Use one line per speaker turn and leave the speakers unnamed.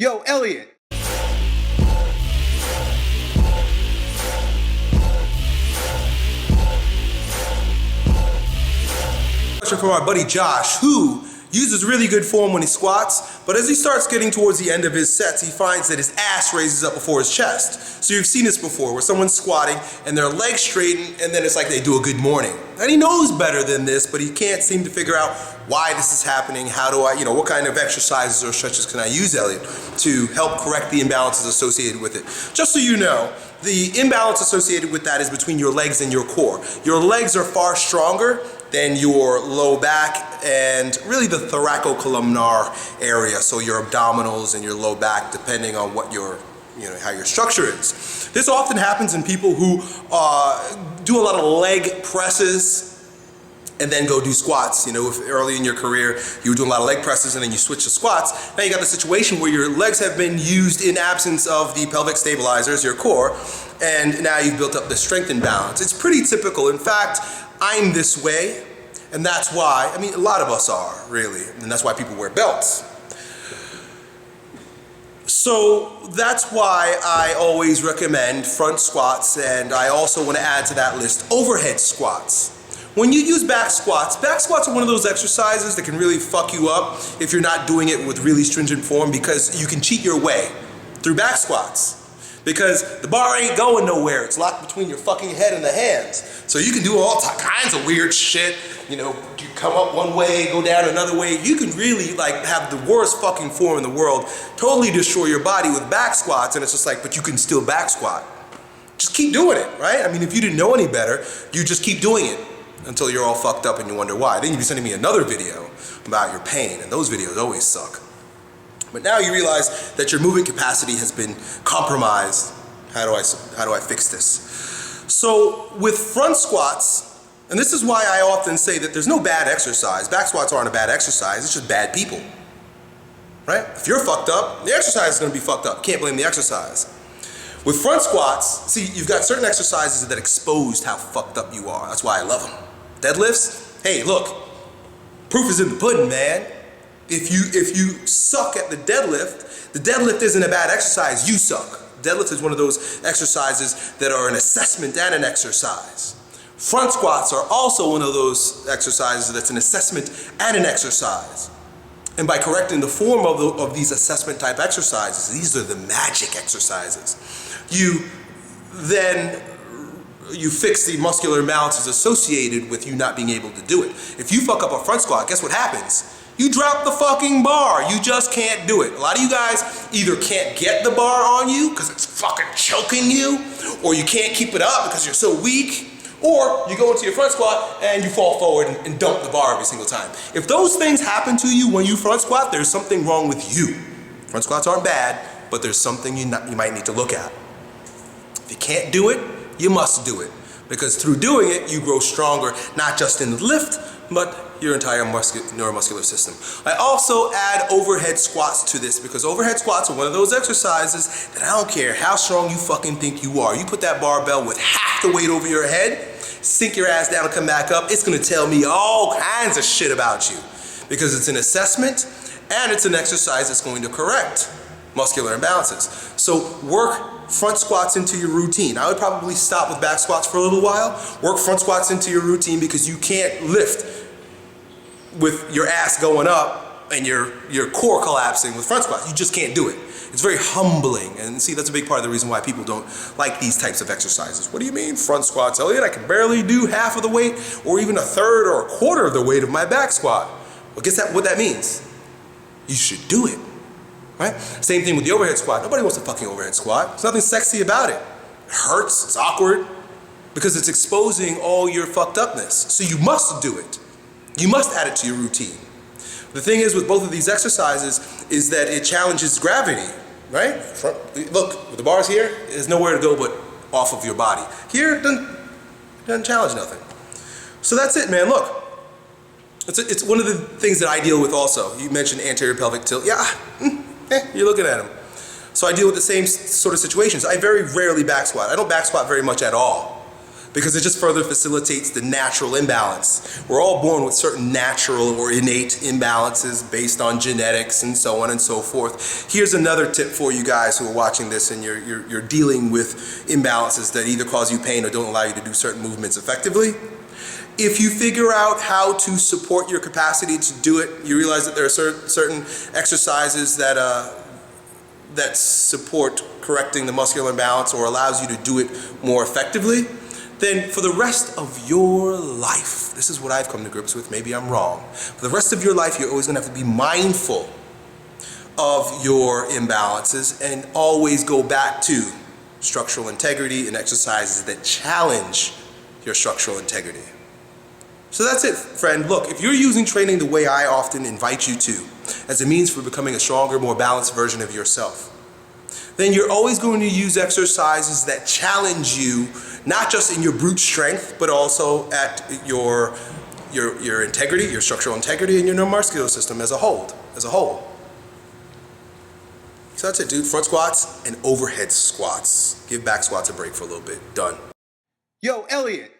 Yo, Elliot. Question from our buddy Josh, who uses really good form when he squats, but as he starts getting towards the end of his sets, he finds that his ass raises up before his chest. So you've seen this before, where someone's squatting and their legs straighten, and then it's like they do a good morning. And he knows better than this, but he can't seem to figure out why this is happening. How do I, what kind of exercises or stretches can I use, Elliot, to help correct the imbalances associated with it? Just so you know, the imbalance associated with that is between your legs and your core. Your legs are far stronger than your low back and really the thoracocolumnar area, so your abdominals and your low back, depending on what your, how your structure is. This often happens in people who do a lot of leg presses and then go do squats. If early in your career you were doing a lot of leg presses and then you switch to squats, now you got the situation where your legs have been used in absence of the pelvic stabilizers, your core, and now you've built up the strength imbalance. It's pretty typical. In fact, I'm this way, and that's why, a lot of us are, really, and that's why people wear belts. So that's why I always recommend front squats, and I also want to add to that list overhead squats. When you use back squats are one of those exercises that can really fuck you up if you're not doing it with really stringent form, because you can cheat your way through back squats. Because the bar ain't going nowhere. It's locked between your fucking head and the hands. So you can do all kinds of weird shit. You come up one way, go down another way. You can really have the worst fucking form in the world, totally destroy your body with back squats, and it's just but you can still back squat. Just keep doing it, right? If you didn't know any better, you just keep doing it until you're all fucked up and you wonder why. Then you'd be sending me another video about your pain, and those videos always suck. But now you realize that your movement capacity has been compromised. How do I fix this? So with front squats, and this is why I often say that there's no bad exercise. Back squats aren't a bad exercise, it's just bad people. Right? If you're fucked up, the exercise is gonna be fucked up. You can't blame the exercise. With front squats, see, you've got certain exercises that expose how fucked up you are. That's why I love them. Deadlifts, hey, look, proof is in the pudding, man. If you suck at the deadlift isn't a bad exercise, you suck. Deadlift is one of those exercises that are an assessment and an exercise. Front squats are also one of those exercises that's an assessment and an exercise. And by correcting the form of these assessment type exercises, these are the magic exercises. You fix the muscular imbalances associated with you not being able to do it. If you fuck up a front squat, guess what happens? You drop the fucking bar. You just can't do it. A lot of you guys either can't get the bar on you because it's fucking choking you, or you can't keep it up because you're so weak, or you go into your front squat and you fall forward and dump the bar every single time. If those things happen to you when you front squat, there's something wrong with you. Front squats aren't bad, but there's something you might need to look at. If you can't do it, you must do it, because through doing it, you grow stronger, not just in the lift, but your entire neuromuscular system. I also add overhead squats to this, because overhead squats are one of those exercises that I don't care how strong you fucking think you are. You put that barbell with half the weight over your head, sink your ass down and come back up, it's gonna tell me all kinds of shit about you, because it's an assessment and it's an exercise that's going to correct muscular imbalances. So work front squats into your routine. I would probably stop with back squats for a little while. Work front squats into your routine, because you can't lift with your ass going up and your core collapsing with front squats. You just can't do it. It's very humbling, and see, that's a big part of the reason why people don't like these types of exercises. What do you mean front squats, Elliot? I can barely do half of the weight or even a third or a quarter of the weight of my back squat. Well, guess what that means? You should do it. Right? Same thing with the overhead squat. Nobody wants a fucking overhead squat. There's nothing sexy about it. It hurts, it's awkward, because it's exposing all your fucked upness. So you must do it. You must add it to your routine. The thing is with both of these exercises is that it challenges gravity, right? Look, with the bars here, there's nowhere to go but off of your body. Here, it doesn't challenge nothing. So that's it, man. Look. It's one of the things that I deal with also. You mentioned anterior pelvic tilt. Yeah, you're looking at them. So I deal with the same sort of situations. I very rarely back squat. I don't back squat very much at all. because it just further facilitates the natural imbalance. We're all born with certain natural or innate imbalances based on genetics and so on and so forth. Here's another tip for you guys who are watching this and you're dealing with imbalances that either cause you pain or don't allow you to do certain movements effectively. If you figure out how to support your capacity to do it, you realize that there are certain exercises that support correcting the muscular imbalance or allows you to do it more effectively, then for the rest of your life, this is what I've come to grips with, maybe I'm wrong, for the rest of your life you're always going to have to be mindful of your imbalances and always go back to structural integrity and exercises that challenge your structural integrity. So that's it, friend. Look, if you're using training the way I often invite you to, as a means for becoming a stronger, more balanced version of yourself, then you're always going to use exercises that challenge you, not just in your brute strength, but also at your integrity, your structural integrity, and your neuromuscular system as a whole. So that's it, dude. Front squats and overhead squats. Give back squats a break for a little bit. Done.
Yo, Elliot.